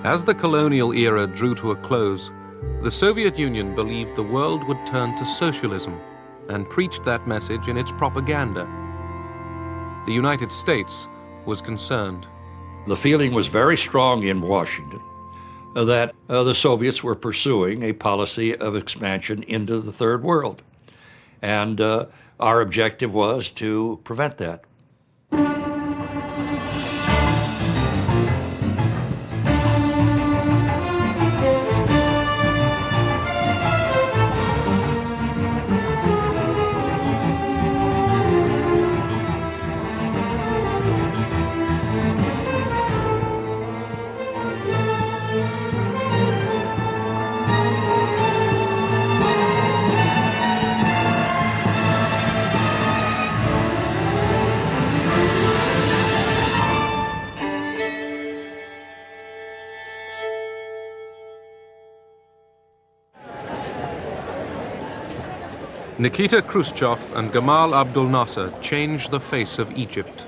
As the colonial era drew to a close, the Soviet Union believed the world would turn to socialism and preached that message in its propaganda. The United States was concerned. The feeling was very strong in Washington that the Soviets were pursuing a policy of expansion into the Third World. And our objective was to prevent that. Nikita Khrushchev and Gamal Abdel Nasser changed the face of Egypt.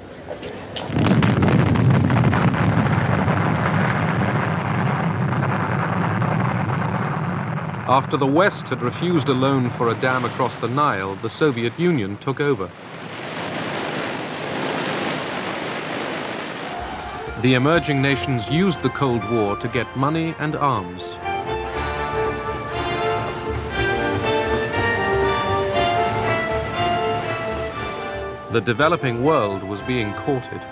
After the West had refused a loan for a dam across the Nile, the Soviet Union took over. The emerging nations used the Cold War to get money and arms. The developing world was being courted.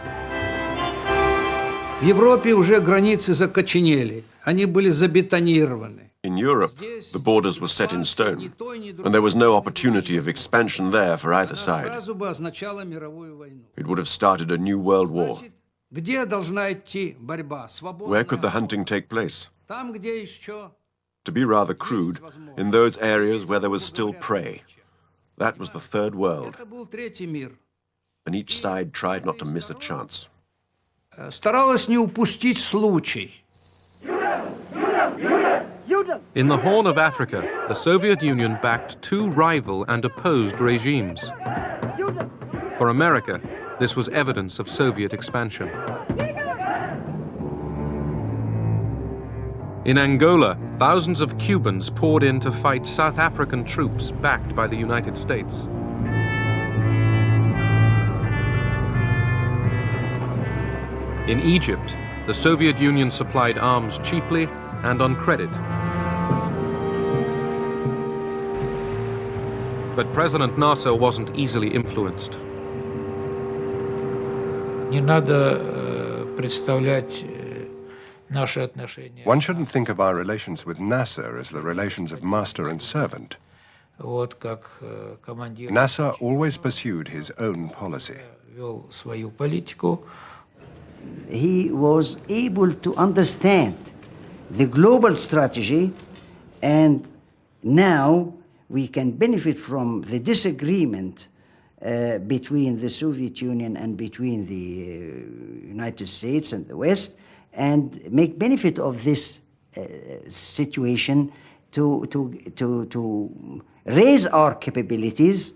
В Европе уже границы закоченели, они были забетонированы. In Europe, the borders were set in stone, and there was no opportunity of expansion there for either side. It would have started a new world war. Where could the hunting take place? To be rather crude, in those areas where there was still prey. That was the Third World. And each side tried not to miss a chance. Старалась не упустить случай. In the Horn of Africa, the Soviet Union backed two rival and opposed regimes. For America, this was evidence of Soviet expansion. In Angola, thousands of Cubans poured in to fight South African troops backed by the United States. In Egypt, the Soviet Union supplied arms cheaply and on credit. But President Nasser wasn't easily influenced. Не надо представлять наши отношения. One shouldn't think of our relations with Nasser as the relations of master and servant. Вот как командир Nasser always pursued his own policy. вел свою политику. He was able to understand the global strategy, and now we can benefit from the disagreement between the Soviet Union and between the United States and the West, and make benefit of this situation to raise our capabilities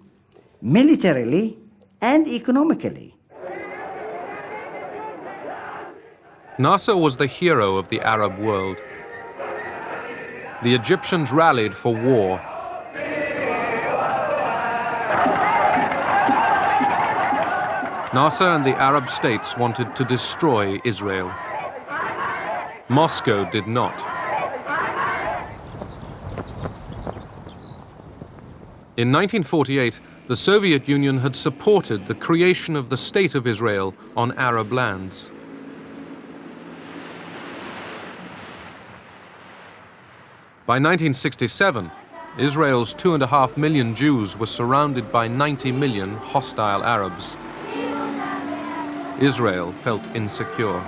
militarily and economically. Nasser was the hero of the Arab world. The Egyptians rallied for war. Nasser and the Arab states wanted to destroy Israel. Moscow did not. In 1948, the Soviet Union had supported the creation of the State of Israel on Arab lands. By 1967, Israel's 2.5 million Jews were surrounded by 90 million hostile Arabs. Israel felt insecure.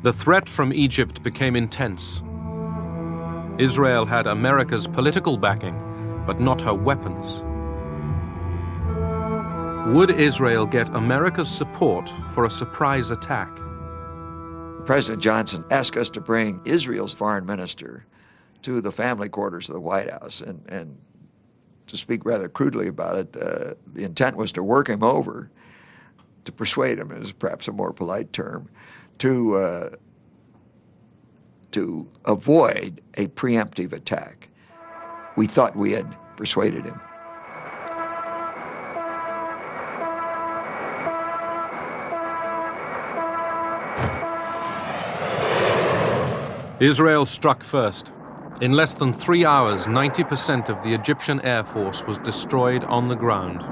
The threat from Egypt became intense. Israel had America's political backing, but not her weapons. Would Israel get America's support for a surprise attack? President Johnson asked us to bring Israel's foreign minister to the family quarters of the White House, and to speak rather crudely about it, the intent was to work him over to persuade him is perhaps a more polite term, to avoid a preemptive attack. We thought we had persuaded him. Israel struck first. In less than 3 hours, 90% of the Egyptian Air Force was destroyed on the ground.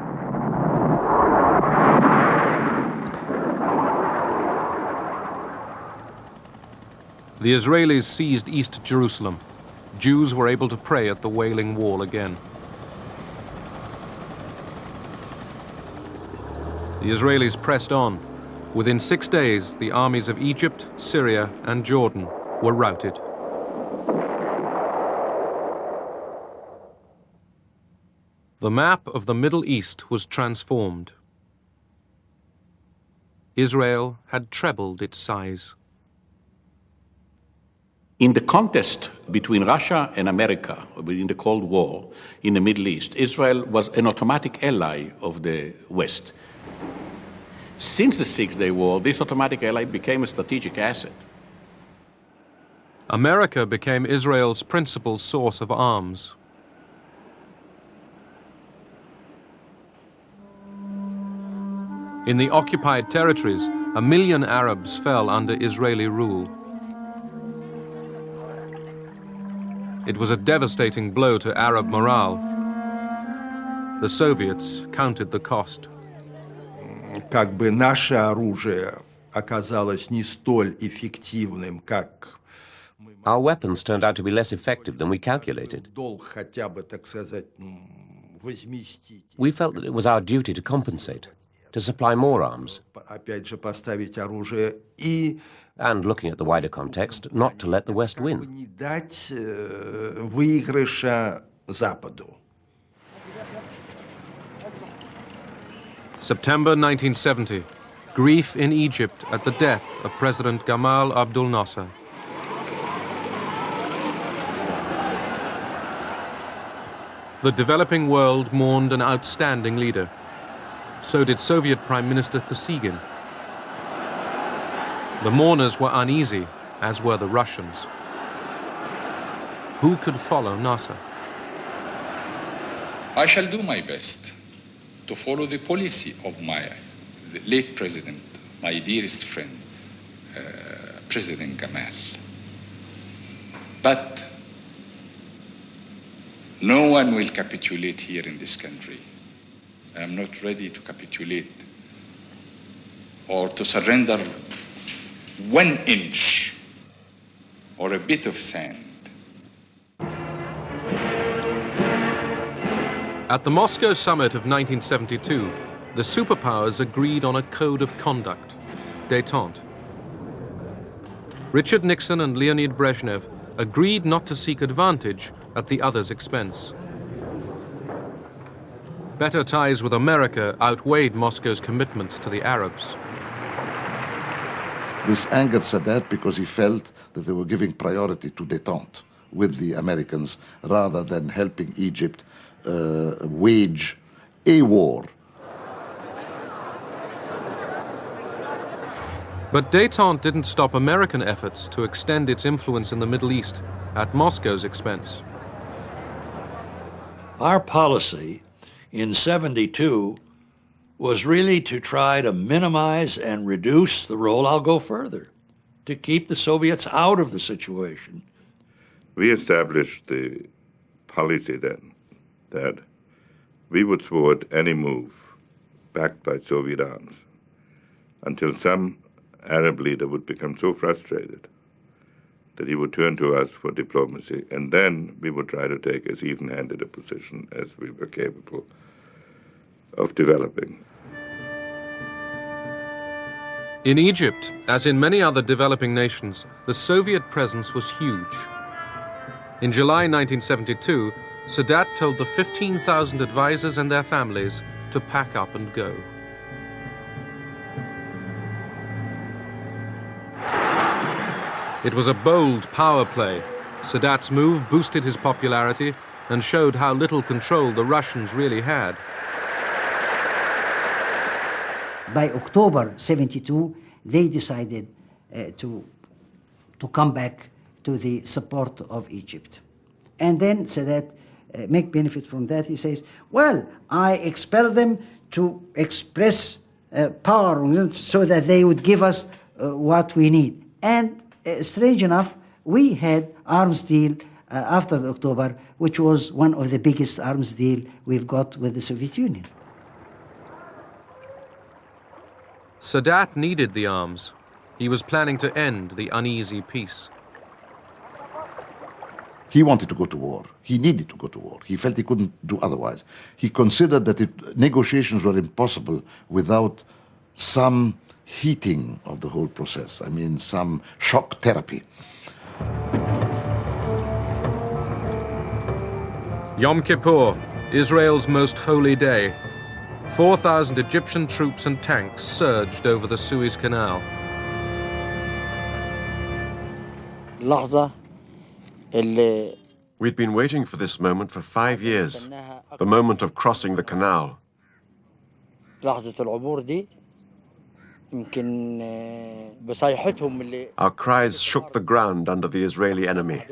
The Israelis seized East Jerusalem. Jews were able to pray at the Wailing Wall again. The Israelis pressed on. Within 6 days, the armies of Egypt, Syria, and Jordan were routed. The map of the Middle East was transformed. Israel had trebled its size. In the contest between Russia and America, within the Cold War in the Middle East, Israel was an automatic ally of the West. Since the Six-Day War, this automatic ally became a strategic asset. America became Israel's principal source of arms. In the occupied territories, 1 million Arabs fell under Israeli rule. It was a devastating blow to Arab morale. The Soviets counted the cost. Как бы наше оружие оказалось не столь эффективным, как Our weapons turned out to be less effective than we calculated. хотя бы, так сказать, возместить. We felt that it was our duty to compensate, to supply more arms. Опять же, поставить оружие и And looking at the wider context, not to let the West win. не дать выигрыша Западу. September 1970. Grief in Egypt at the death of President Gamal Abdel Nasser. The developing world mourned an outstanding leader. So did Soviet Prime Minister Kosygin. The mourners were uneasy, as were the Russians. Who could follow Nasser? I shall do my best to follow the policy of my late president, my dearest friend, President Gamal. But no one will capitulate here in this country. I am not ready to capitulate or to surrender 1 inch or a bit of sand. At the Moscow summit of 1972, the superpowers agreed on a code of conduct, détente. Richard Nixon and Leonid Brezhnev agreed not to seek advantage at the other's expense. Better ties with America outweighed Moscow's commitments to the Arabs. This angered Sadat because he felt that they were giving priority to détente with the Americans rather than helping Egypt wage a war. But détente didn't stop American efforts to extend its influence in the Middle East at Moscow's expense. Our policy in '72 was really to try to minimize and reduce the role. I'll go further, to keep the Soviets out of the situation. We established the policy then that we would thwart any move backed by Soviet arms until some Arab leader would become so frustrated that he would turn to us for diplomacy, and then we would try to take as even-handed a position as we were capable of developing. In Egypt, as in many other developing nations, the Soviet presence was huge. In July 1972, Sadat told the 15,000 advisors and their families to pack up and go. It was a bold power play. Sadat's move boosted his popularity and showed how little control the Russians really had. by October 72, they decided to come back to the support of Egypt. And then Sadat make benefit from that. He says, well, I expel them to express power so that they would give us what we need. And strange enough, we had arms deal after the October, which was one of the biggest arms deal we've got with the Soviet Union. Sadat needed the arms. He was planning to end the uneasy peace. He wanted to go to war. He needed to go to war. He felt he couldn't do otherwise. He considered that negotiations were impossible without some heating of the whole process. I mean, some shock therapy. Yom Kippur, Israel's most holy day. 4,000 Egyptian troops and tanks surged over the Suez Canal. We'd been waiting for this moment for 5 years, the moment of crossing the canal. Our cries shook the ground under the Israeli enemy.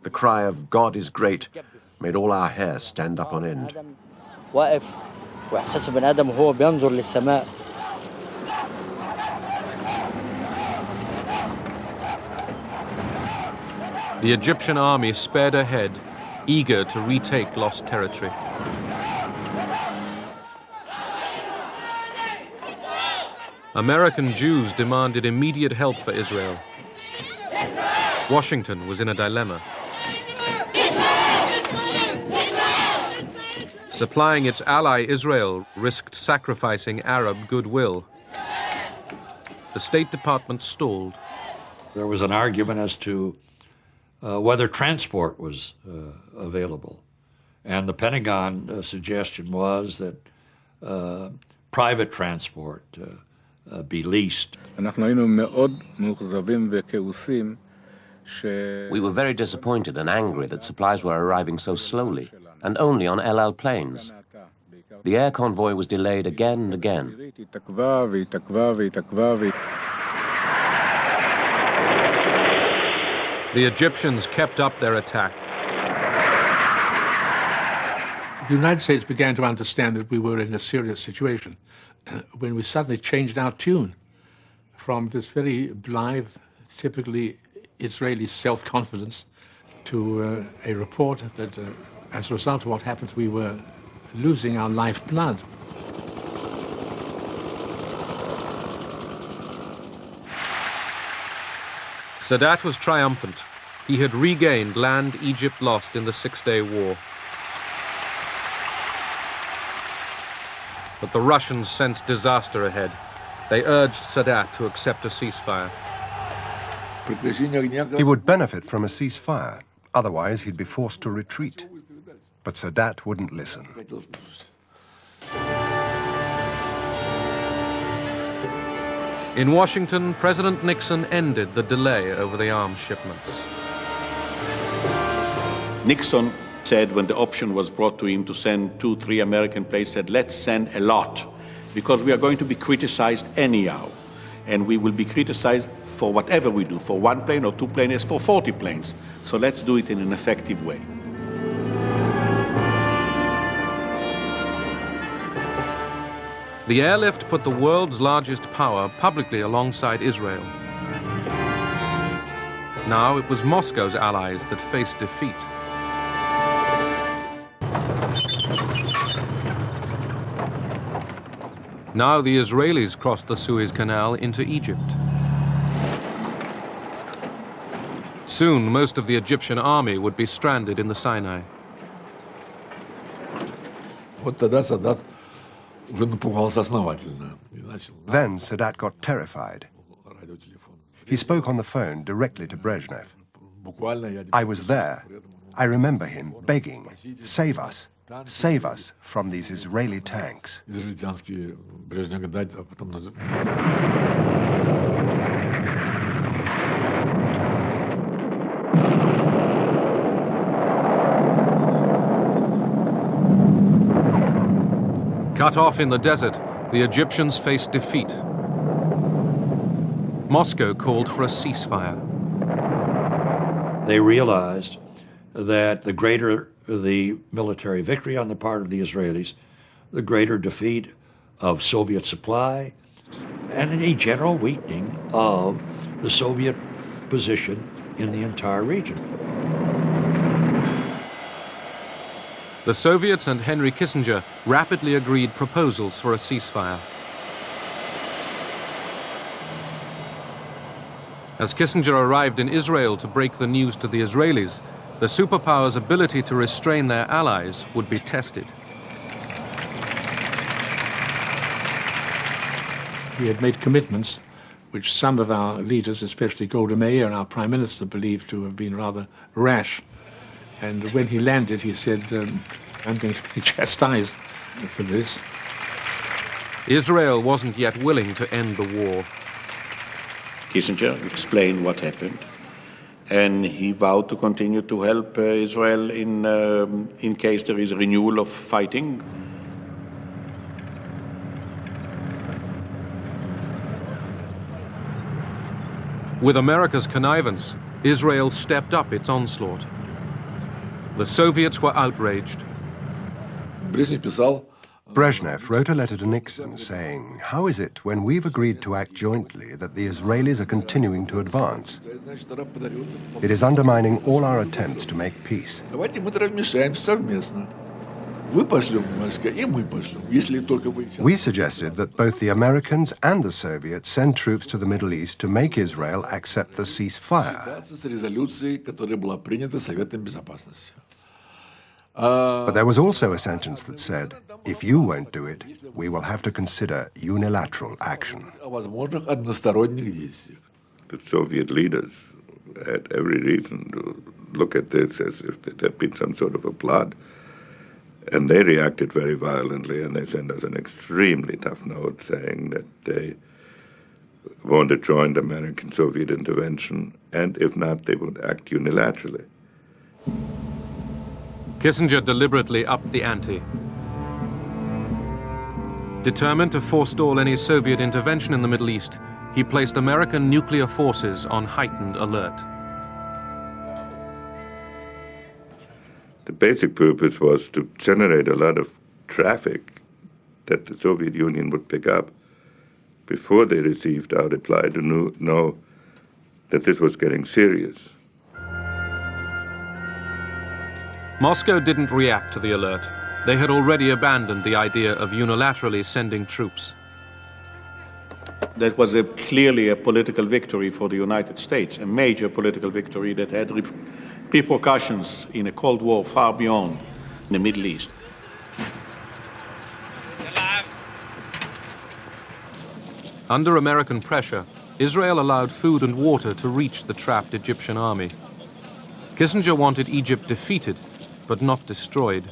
The cry of God is great made all our hair stand up on end. The Egyptian army sped ahead, eager to retake lost territory. American Jews demanded immediate help for Israel. Washington was in a dilemma. Supplying its ally Israel risked sacrificing Arab goodwill. The State Department stalled. There was an argument as to whether transport was available. And the Pentagon suggestion was that private transport be leased. We were very disappointed and angry that supplies were arriving so slowly and only on El Al planes. The air convoy was delayed again and again. The Egyptians kept up their attack. The United States began to understand that we were in a serious situation when we suddenly changed our tune from this very blithe, typically Israeli self-confidence to a report that as a result of what happened, we were losing our lifeblood. Sadat was triumphant. He had regained land Egypt lost in the Six-Day War. But the Russians sensed disaster ahead. They urged Sadat to accept a ceasefire. He would benefit from a ceasefire. Otherwise, he'd be forced to retreat. But Sadat wouldn't listen. In Washington, President Nixon ended the delay over the arms shipments. Nixon said when the option was brought to him to send 2-3 American planes, said, let's send a lot, because we are going to be criticized anyhow. And we will be criticized for whatever we do, for 1 plane or 2 planes, for 40 planes. So let's do it in an effective way. The airlift put the world's largest power publicly alongside Israel. Now it was Moscow's allies that faced defeat. Now the Israelis crossed the Suez Canal into Egypt. Soon, most of the Egyptian army would be stranded in the Sinai. Then Sadat got terrified. He spoke on the phone directly to Brezhnev. I was there. I remember him begging, save us from these Israeli tanks. Cut off in the desert, the Egyptians faced defeat. Moscow called for a ceasefire. They realized that the greater the military victory on the part of the Israelis, the greater defeat of Soviet supply, and a general weakening of the Soviet position in the entire region. The Soviets and Henry Kissinger rapidly agreed proposals for a ceasefire. As Kissinger arrived in Israel to break the news to the Israelis, the superpowers' ability to restrain their allies would be tested. He had made commitments which some of our leaders, especially Golda Meir and our Prime Minister, believed to have been rather rash. And when he landed, he said, I'm going to be chastised for this. Israel wasn't yet willing to end the war. Kissinger explained what happened, and he vowed to continue to help Israel in case there is a renewal of fighting. With America's connivance, Israel stepped up its onslaught. The Soviets were outraged. Brezhnev wrote a letter to Nixon saying, "How is it when we've agreed to act jointly that the Israelis are continuing to advance? It is undermining all our attempts to make peace." We suggested that both the Americans and the Soviets send troops to the Middle East to make Israel accept the ceasefire. But there was also a sentence that said, if you won't do it, we will have to consider unilateral action. The Soviet leaders had every reason to look at this as if there had been some sort of a plot. And they reacted very violently, and they sent us an extremely tough note saying that they want to join the American-Soviet intervention, and if not, they would act unilaterally. Kissinger deliberately upped the ante. Determined to forestall any Soviet intervention in the Middle East, he placed American nuclear forces on heightened alert. The basic purpose was to generate a lot of traffic that the Soviet Union would pick up before they received our reply to know that this was getting serious. Moscow didn't react to the alert. They had already abandoned the idea of unilaterally sending troops. That was clearly a political victory for the United States, a major political victory that had repercussions in a Cold War far beyond the Middle East. Under American pressure, Israel allowed food and water to reach the trapped Egyptian army. Kissinger wanted Egypt defeated, but not destroyed.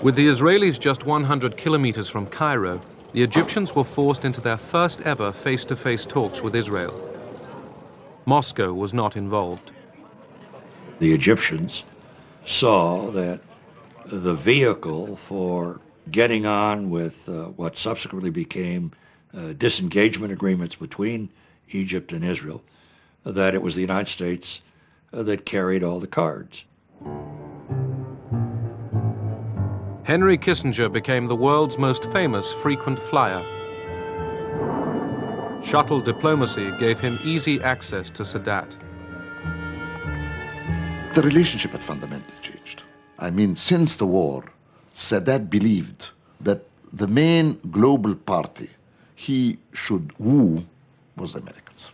With the Israelis just 100 kilometers from Cairo, the Egyptians were forced into their first ever face-to-face talks with Israel. Moscow was not involved. The Egyptians saw that the vehicle for getting on with what subsequently became disengagement agreements between Egypt and Israel, that it was the United States that carried all the cards. Henry Kissinger became the world's most famous frequent flyer. Shuttle diplomacy gave him easy access to Sadat. The relationship had fundamentally changed. I mean, since the war, Sadat believed that the main global party he should woo was the Americans.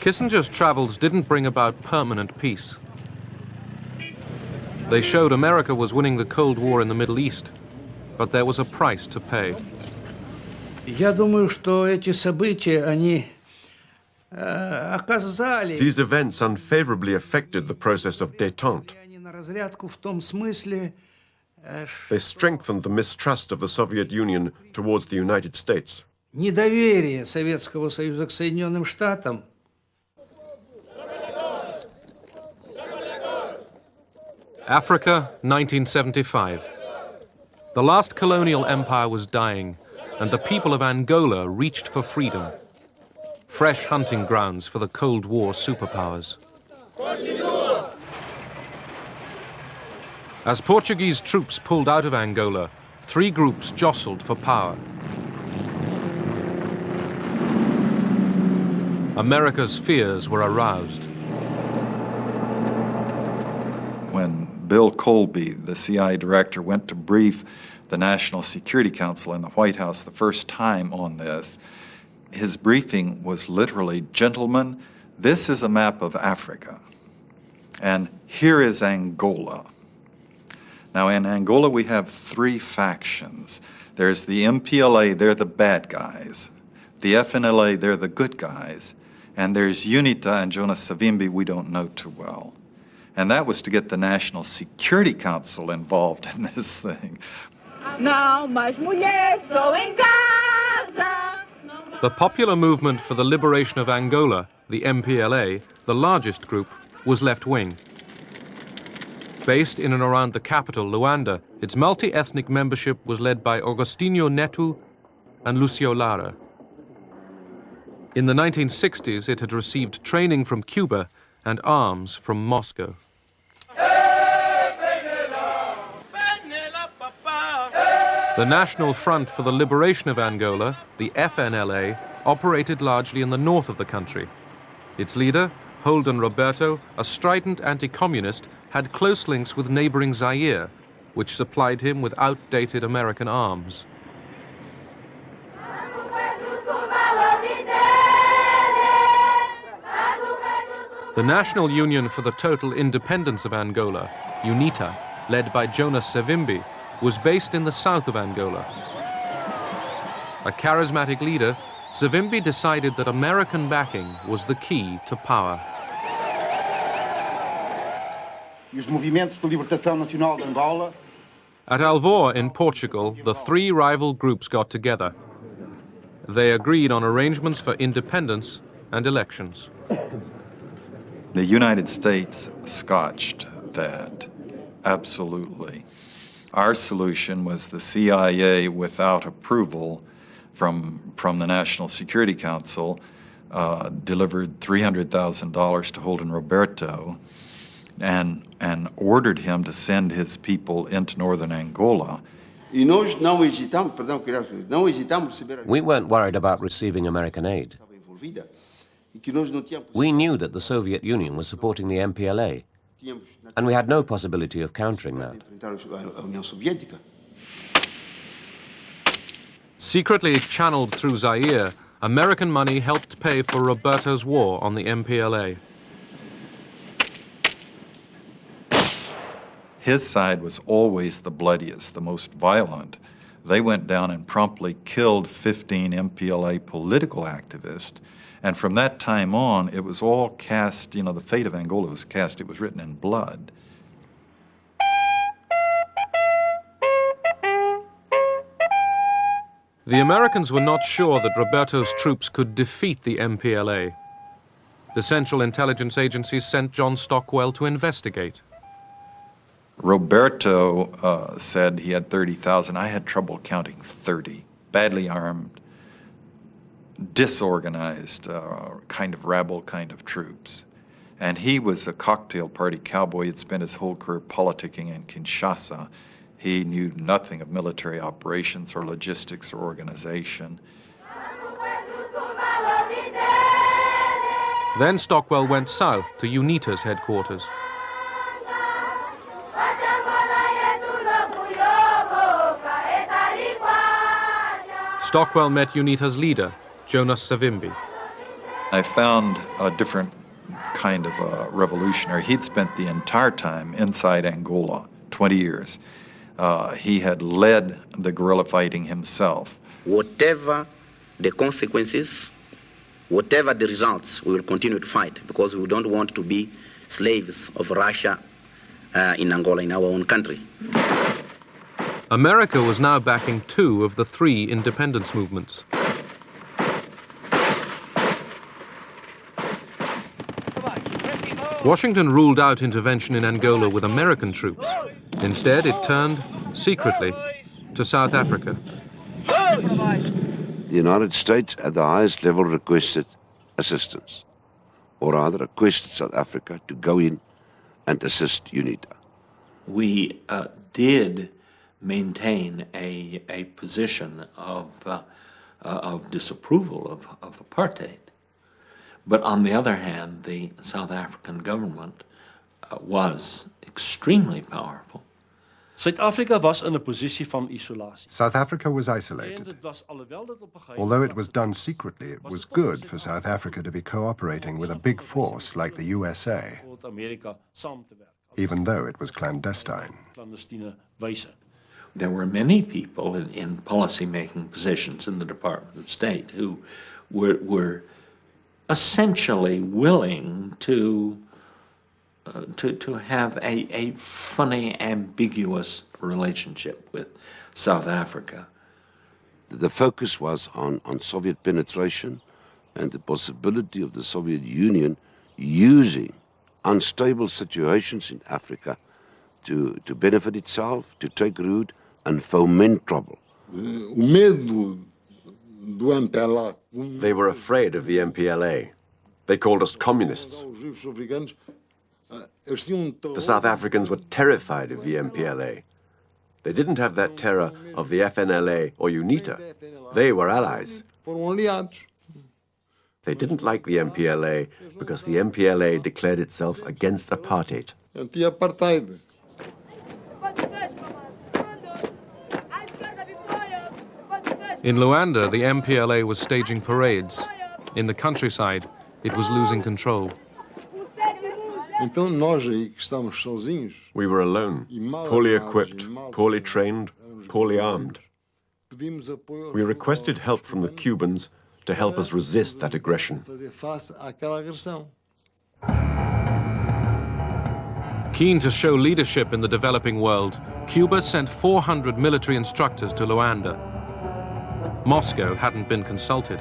Kissinger's travels didn't bring about permanent peace. They showed America was winning the Cold War in the Middle East, but there was a price to pay. Я думаю, что эти события, они оказали... These events unfavorably affected the process of détente. на разрядку в том смысле, They strengthened the mistrust of the Soviet Union towards the United States. недоверие Советского Союза к Соединенным Штатам Africa, 1975. The last colonial empire was dying, and the people of Angola reached for freedom. Fresh hunting grounds for the Cold War superpowers. As Portuguese troops pulled out of Angola, three groups jostled for power. America's fears were aroused. When Bill Colby, the CIA director, went to brief the National Security Council in the White House the first time on this, his briefing was literally, "Gentlemen, this is a map of Africa, and here is Angola." Now, in Angola, we have three factions. There's the MPLA, they're the bad guys. The FNLA, they're the good guys. And there's UNITA and Jonas Savimbi we don't know too well. And that was to get the National Security Council involved in this thing. The Popular Movement for the Liberation of Angola, the MPLA, the largest group, was left-wing. Based in and around the capital, Luanda, its multi-ethnic membership was led by Agostinho Neto and Lucio Lara. In the 1960s, it had received training from Cuba and arms from Moscow. The National Front for the Liberation of Angola, the FNLA, operated largely in the north of the country. Its leader, Holden Roberto, a strident anti-communist, had close links with neighboring Zaire, which supplied him with outdated American arms. The National Union for the Total Independence of Angola, UNITA, led by Jonas Savimbi, was based in the south of Angola. A charismatic leader, Savimbi decided that American backing was the key to power. At Alvor in Portugal, the three rival groups got together. They agreed on arrangements for independence and elections. The United States scotched that, absolutely. Our solution was the CIA, without approval from the National Security Council, delivered $300,000 to Holden Roberto and ordered him to send his people into northern Angola. We weren't worried about receiving American aid. We knew that the Soviet Union was supporting the MPLA, and we had no possibility of countering that. Secretly channeled through Zaire, American money helped pay for Roberto's war on the MPLA. His side was always the bloodiest, the most violent. They went down and promptly killed 15 MPLA political activists. And from that time on, it was all cast, the fate of Angola was cast, it was written in blood. The Americans were not sure that Roberto's troops could defeat the MPLA. The Central Intelligence Agency sent John Stockwell to investigate. Roberto said he had 30,000. I had trouble counting 30. Badly armed, disorganized, kind of rabble kind of troops. And he was a cocktail party cowboy. He'd spent his whole career politicking in Kinshasa. He knew nothing of military operations or logistics or organization. Then Stockwell went south to UNITA's headquarters. Stockwell met UNITA's leader, Jonas Savimbi. I found a different kind of a revolutionary. He'd spent the entire time inside Angola, 20 years. He had led the guerrilla fighting himself. Whatever the consequences, whatever the results, we will continue to fight because we don't want to be slaves of Russia in Angola, in our own country. America was now backing two of the three independence movements. Washington ruled out intervention in Angola with American troops. Instead, it turned, secretly, to South Africa. The United States at the highest level requested assistance, or rather requested South Africa to go in and assist UNITA. We did maintain a position of disapproval of apartheid. But on the other hand, the South African government was extremely powerful. Suid-Afrika was in 'n posisie van isolasie. South Africa was isolated. Although it was done secretly, it was good for South Africa to be cooperating with a big force like the USA, even though it was clandestine. There were many people in policy-making positions in the Department of State who were essentially willing to have a funny, ambiguous relationship with South Africa. The focus was on Soviet penetration and the possibility of the Soviet Union using unstable situations in Africa to benefit itself, to take root and foment trouble. They were afraid of the MPLA. They called us communists. The South Africans were terrified of the MPLA. They didn't have that terror of the FNLA or UNITA. They were allies. They didn't like the MPLA because the MPLA declared itself against apartheid. In Luanda, the MPLA was staging parades. In the countryside, it was losing control. We were alone, poorly equipped, poorly trained, poorly armed. We requested help from the Cubans to help us resist that aggression. Keen to show leadership in the developing world, Cuba sent 400 military instructors to Luanda. Moscow hadn't been consulted.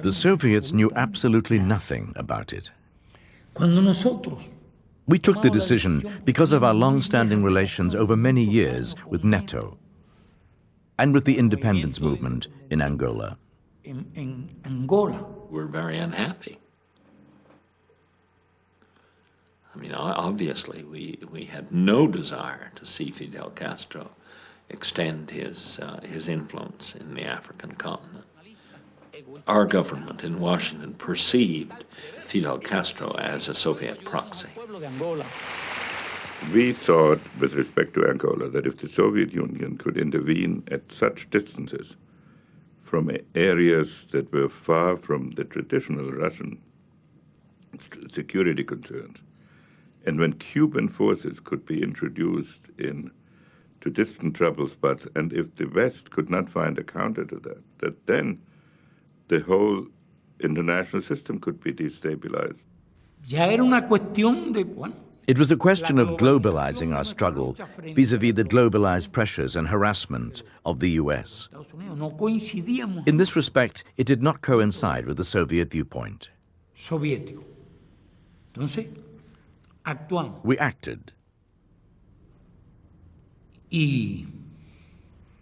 The Soviets knew absolutely nothing about it. We took the decision because of our long-standing relations over many years with NATO and with the independence movement in Angola. We're very unhappy. I mean, obviously, we had no desire to see Fidel Castro extend his influence in the African continent. Our government in Washington perceived Fidel Castro as a Soviet proxy. We thought, with respect to Angola, that if the Soviet Union could intervene at such distances from areas that were far from the traditional Russian security concerns, and when Cuban forces could be introduced to distant trouble spots, and if the West could not find a counter to that then the whole international system could be destabilized. It was a question of globalizing our struggle vis-à-vis the globalized pressures and harassment of the US. In this respect, it did not coincide with the Soviet viewpoint. We acted,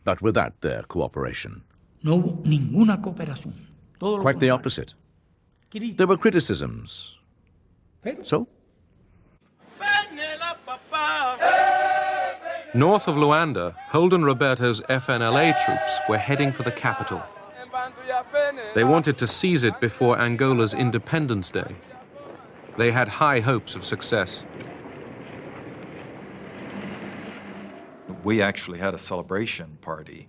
but without their cooperation. Quite the opposite. There were criticisms. So? North of Luanda, Holden Roberto's FNLA troops were heading for the capital. They wanted to seize it before Angola's Independence Day. They had high hopes of success. We actually had a celebration party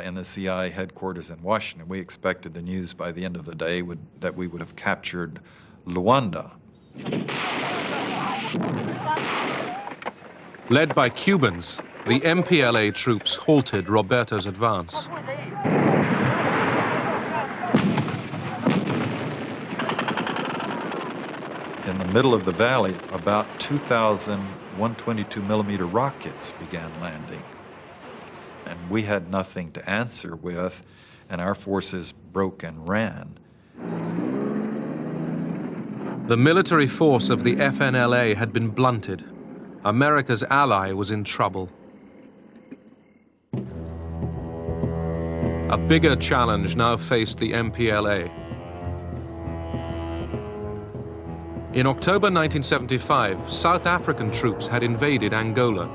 in the CI headquarters in Washington. We expected the news by the end of the day that we would have captured Luanda. Led by Cubans, the MPLA troops halted Roberto's advance. In the middle of the valley, about 2,000 122mm rockets began landing. And we had nothing to answer with, and our forces broke and ran. The military force of the FNLA had been blunted. America's ally was in trouble. A bigger challenge now faced the MPLA. In October 1975, South African troops had invaded Angola.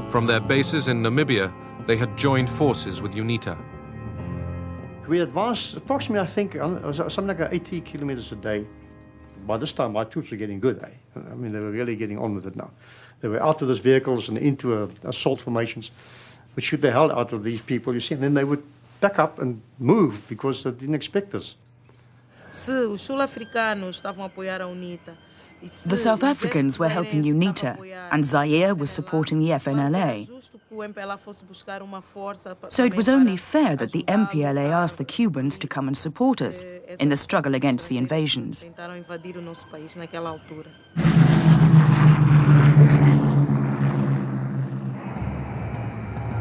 From their bases in Namibia, they had joined forces with UNITA. We advanced approximately, I think, something like 80 kilometers a day. By this time, our troops were getting good. I mean, they were really getting on with it now. They were out of those vehicles and into assault formations, which shoot the hell out of these people, you see, and then they would back up and move because they didn't expect us. The South Africans were helping UNITA, and Zaire was supporting the FNLA. So it was only fair that the MPLA asked the Cubans to come and support us in the struggle against the invasions.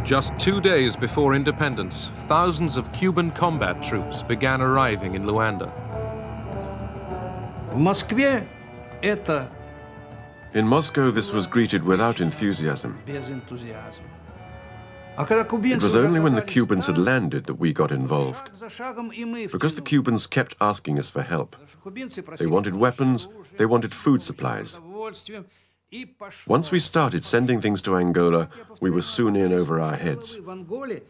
Just 2 days before independence, thousands of Cuban combat troops began arriving in Luanda. In Moscow, this was greeted without enthusiasm. It was only when the Cubans had landed that we got involved. Because the Cubans kept asking us for help. They wanted weapons, they wanted food supplies. Once we started sending things to Angola, we were soon in over our heads,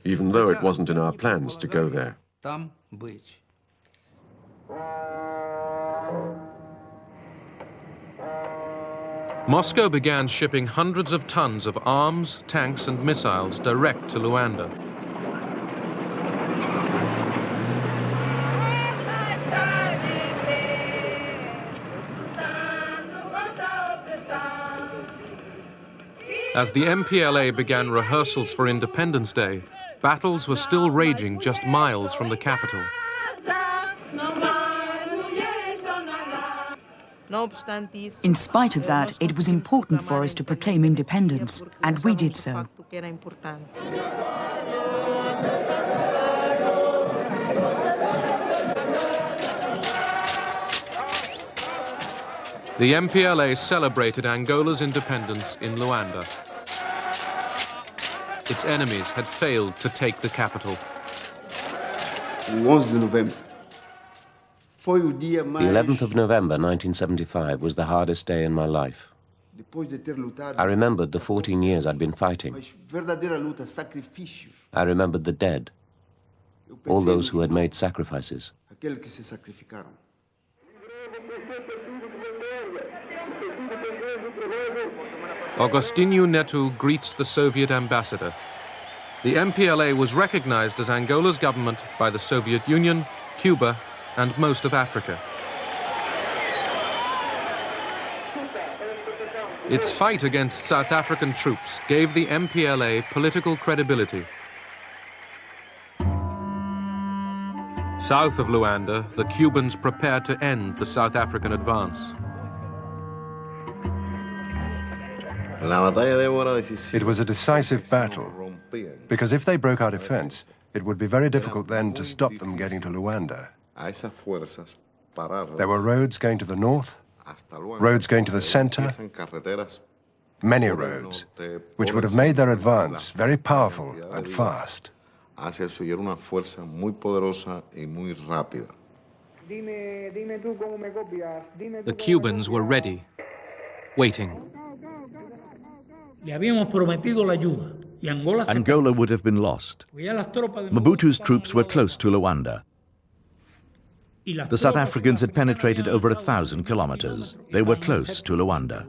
even though it wasn't in our plans to go there. Moscow began shipping hundreds of tons of arms, tanks, and missiles direct to Luanda. As the MPLA began rehearsals for Independence Day, battles were still raging just miles from the capital. In spite of that, it was important for us to proclaim independence, and we did so. The MPLA celebrated Angola's independence in Luanda. Its enemies had failed to take the capital. The 11th of November 1975 was the hardest day in my life. I remembered the 14 years I'd been fighting. I remembered the dead, all those who had made sacrifices. Agostinho Neto greets the Soviet ambassador. The MPLA was recognized as Angola's government by the Soviet Union, Cuba, and most of Africa. Its fight against South African troops gave the MPLA political credibility. South of Luanda, the Cubans prepared to end the South African advance. It was a decisive battle, because if they broke our defense, it would be very difficult then to stop them getting to Luanda. There were roads going to the north, roads going to the center, many roads, which would have made their advance very powerful and fast. The Cubans were ready, waiting. Angola would have been lost. Mobutu's troops were close to Luanda. The South Africans had penetrated over 1,000 kilometers. They were close to Luanda.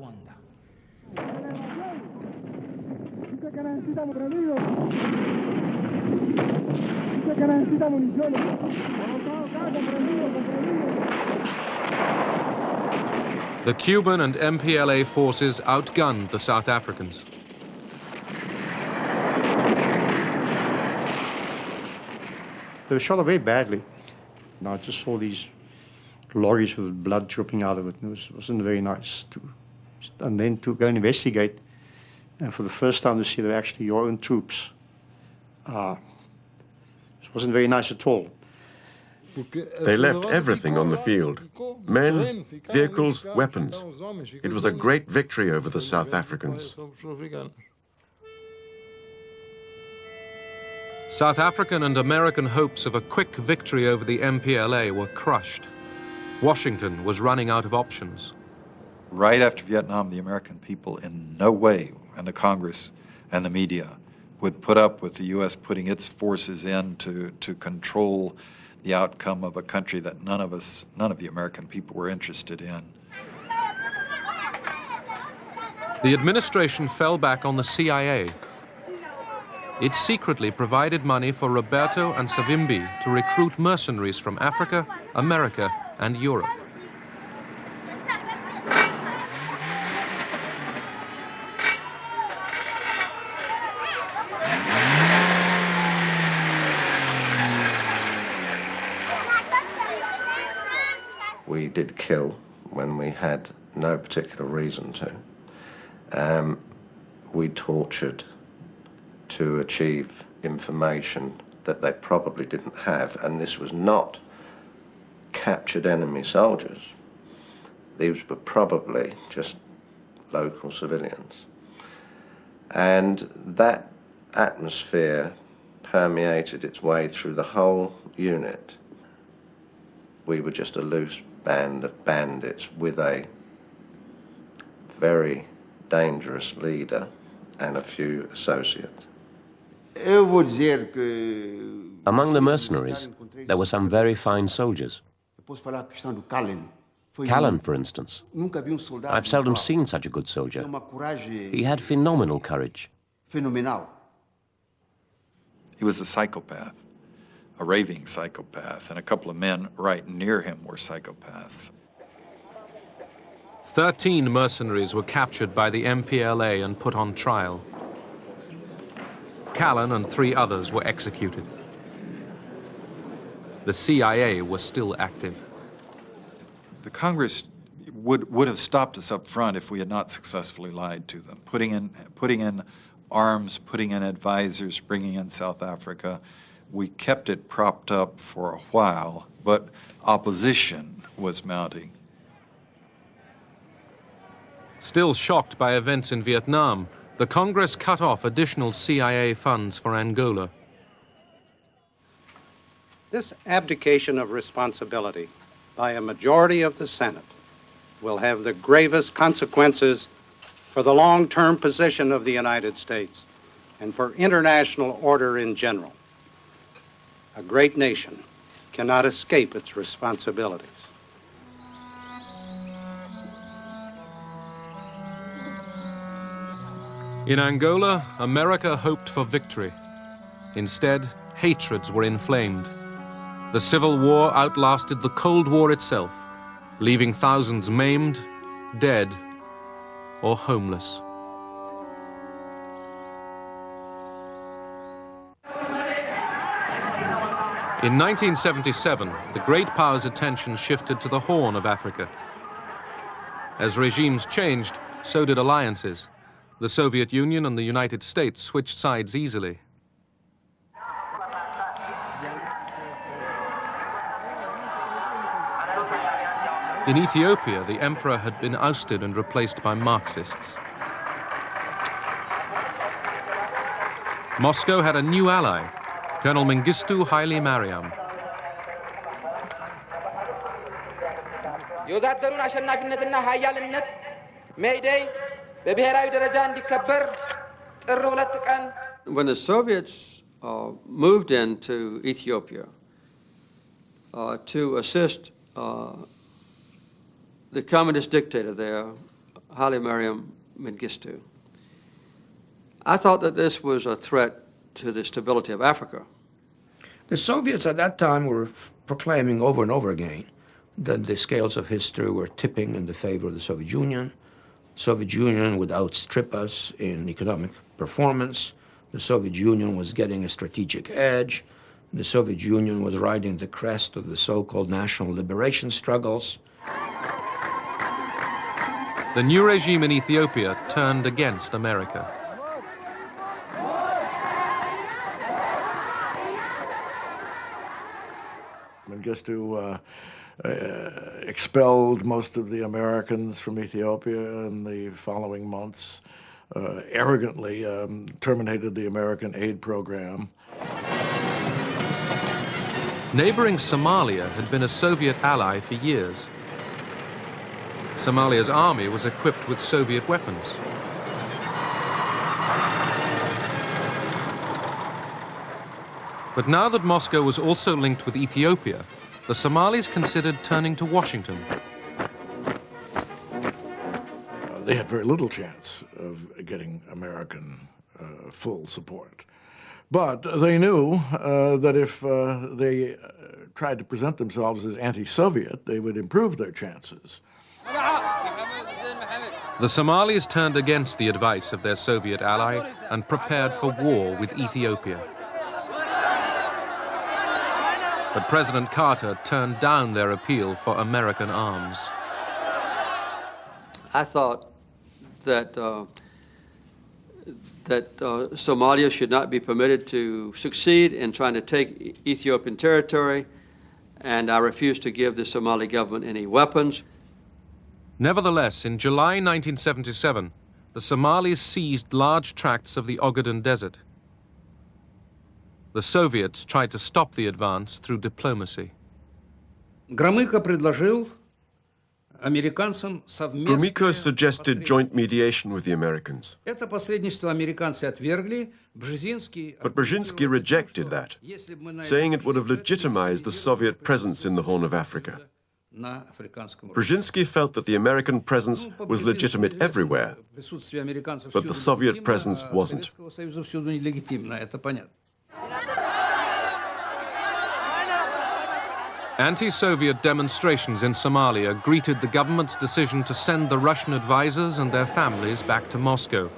The Cuban and MPLA forces outgunned the South Africans. They were shot very badly. Now I just saw these lorries with blood dripping out of it. It wasn't very nice. And then to go and investigate, and for the first time to see they're actually your own troops It wasn't very nice at all. They left everything on the field. Men, vehicles, weapons. It was a great victory over the South Africans. South African and American hopes of a quick victory over the MPLA were crushed. Washington was running out of options. Right after Vietnam, the American people in no way, and the Congress and the media, would put up with the U.S. putting its forces in to control the outcome of a country that none of the American people were interested in. The administration fell back on the CIA. It secretly provided money for Roberto and Savimbi to recruit mercenaries from Africa, America, and Europe. We did kill when we had no particular reason to. We tortured to achieve information that they probably didn't have, and this was not captured enemy soldiers. These were probably just local civilians. And that atmosphere permeated its way through the whole unit. We were just a loose band of bandits with a very dangerous leader and a few associates. Among the mercenaries, there were some very fine soldiers. Callan, for instance. I've seldom seen such a good soldier. He had phenomenal courage. He was a psychopath, a raving psychopath, and a couple of men right near him were psychopaths. 13 mercenaries were captured by the MPLA and put on trial. Callan and 3 others were executed. The CIA was still active. The Congress would have stopped us up front if we had not successfully lied to them, putting in arms, putting in advisors, bringing in South Africa. We kept it propped up for a while, but opposition was mounting. Still shocked by events in Vietnam, the Congress cut off additional CIA funds for Angola. This abdication of responsibility by a majority of the Senate will have the gravest consequences for the long-term position of the United States and for international order in general. A great nation cannot escape its responsibilities. In Angola, America hoped for victory. Instead, hatreds were inflamed. The Civil War outlasted the Cold War itself, leaving thousands maimed, dead, or homeless. In 1977, the great powers' attention shifted to the Horn of Africa. As regimes changed, so did alliances. The Soviet Union and the United States switched sides easily. In Ethiopia, the emperor had been ousted and replaced by Marxists. Moscow had a new ally, Colonel Mengistu Haile Mariam. የወዛደሩን አሸናፊነትና ኃያልነት ሜይዴይ በብሔራዊ ደረጃ እንዲከበር ጥር 2 ቀን When the Soviets moved into Ethiopia to assist the communist dictator there, Haile Mariam Mengistu, I thought that this was a threat to the stability of Africa. The Soviets at that time were proclaiming over and over again that the scales of history were tipping in the favor of the Soviet Union. The Soviet Union would outstrip us in economic performance. The Soviet Union was getting a strategic edge. The Soviet Union was riding the crest of the so-called national liberation struggles. The new regime in Ethiopia turned against America. Mengistu expelled most of the Americans from Ethiopia in the following months, arrogantly terminated the American aid program. Neighboring Somalia had been a Soviet ally for years. Somalia's army was equipped with Soviet weapons. But now that Moscow was also linked with Ethiopia, the Somalis considered turning to Washington. They had very little chance of getting American full support. But they knew that if they tried to present themselves as anti-Soviet, they would improve their chances. The Somalis turned against the advice of their Soviet ally and prepared for war with Ethiopia. But President Carter turned down their appeal for American arms. I thought that Somalia should not be permitted to succeed in trying to take Ethiopian territory, and I refused to give the Somali government any weapons. Nevertheless, in July 1977, the Somalis seized large tracts of the Ogaden Desert. The Soviets tried to stop the advance through diplomacy. Gromyko предложил американцам совместное... Gromyko suggested joint mediation with the Americans. Это посредничество американцы отвергли. But Brzezinski rejected that, saying it would have legitimized the Soviet presence in the Horn of Africa. Brzezinski felt that the American presence was legitimate everywhere, but the Soviet presence wasn't. Anti-Soviet demonstrations in Somalia greeted the government's decision to send the Russian advisors and their families back to Moscow.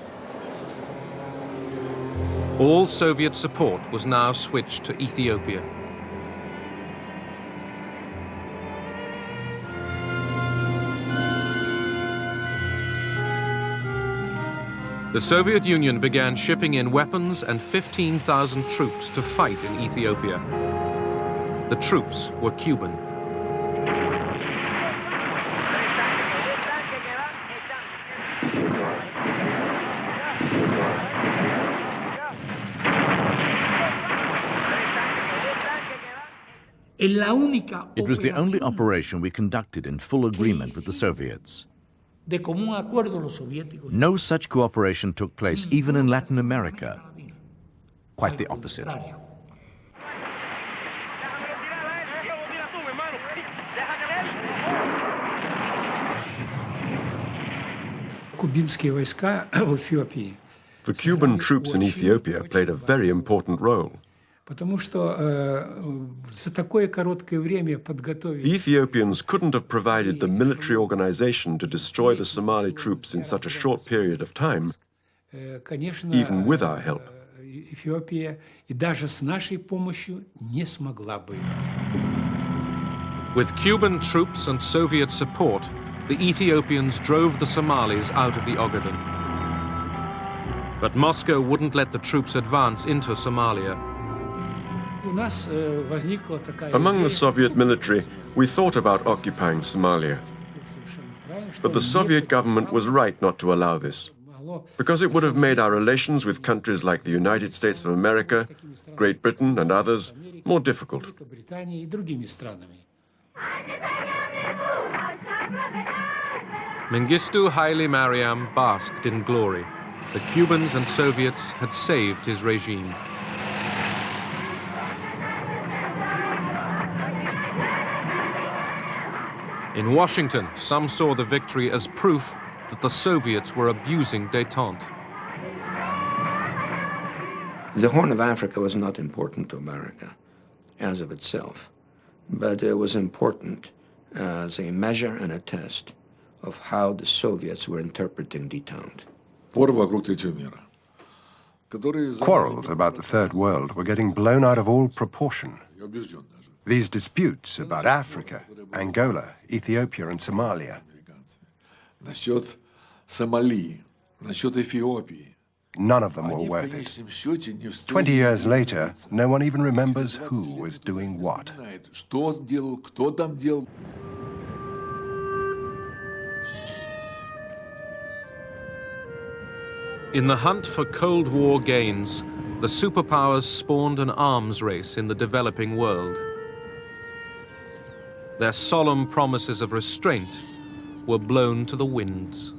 All Soviet support was now switched to Ethiopia. The Soviet Union began shipping in weapons and 15,000 troops to fight in Ethiopia. The troops were Cuban. It was the only operation we conducted in full agreement with the Soviets. No such cooperation took place even in Latin America. Quite the opposite. The Cuban troops in Ethiopia played a very important role. The Ethiopians couldn't have provided the military organization to destroy the Somali troops in such a short period of time, even with our help. With Cuban troops and Soviet support, the Ethiopians drove the Somalis out of the Ogaden. But Moscow wouldn't let the troops advance into Somalia. Among the Soviet military, we thought about occupying Somalia. But the Soviet government was right not to allow this, because it would have made our relations with countries like the United States of America, Great Britain and others more difficult. Mengistu Haile Mariam basked in glory. The Cubans and Soviets had saved his regime. In Washington, some saw the victory as proof that the Soviets were abusing détente. The Horn of Africa was not important to America as of itself, but it was important as a measure and a test of how the Soviets were interpreting détente. Quarrels about the Third World were getting blown out of all proportion. These disputes about Africa, Angola, Ethiopia and Somalia. None of them were worth it. 20 years later, no one even remembers who was doing what. In the hunt for Cold War gains, the superpowers spawned an arms race in the developing world. Their solemn promises of restraint were blown to the winds.